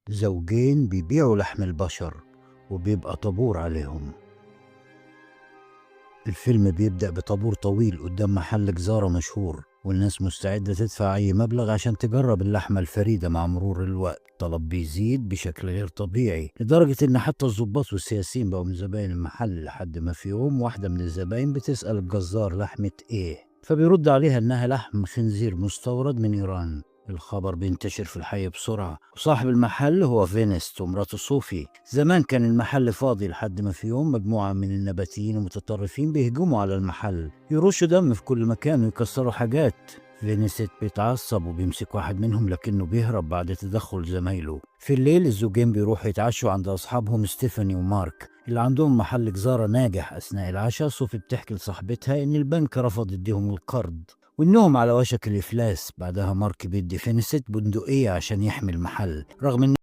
زوجين بيبيعوا لحم البشر وبيبقى طابور عليهم. الفيلم بيبدأ بطابور طويل قدام محل جزارة مشهور، والناس مستعدة تدفع أي مبلغ عشان تجرب اللحمة الفريدة. مع مرور الوقت الطلب بيزيد بشكل غير طبيعي، لدرجة إن حتى الضباط والسياسيين بقوا من زباين المحل، لحد ما في يوم واحدة من الزباين بتسأل الجزار لحمة إيه، فبيرد عليها إنها لحم خنزير مستورد من إيران. الخبر بينتشر في الحي بسرعة، وصاحب المحل هو فينست ومراته صوفي. زمان كان المحل فاضي، لحد ما في يوم مجموعة من النباتيين المتطرفين بيهجموا على المحل، يرشوا دم في كل مكان ويكسروا حاجات. فينيست بيتعصب وبيمسك واحد منهم، لكنه بيهرب بعد تدخل زمايله. في الليل الزوجين بيروحوا يتعشوا عند أصحابهم ستيفاني ومارك اللي عندهم محل جزارة ناجح. أثناء العشاء صوفي بتحكي لصاحبتها إن البنك رفض يديهم القرض وإنهم على وشك الإفلاس. بعدها مارك بيدي فينيست بندقية عشان يحمي المحل، رغم إن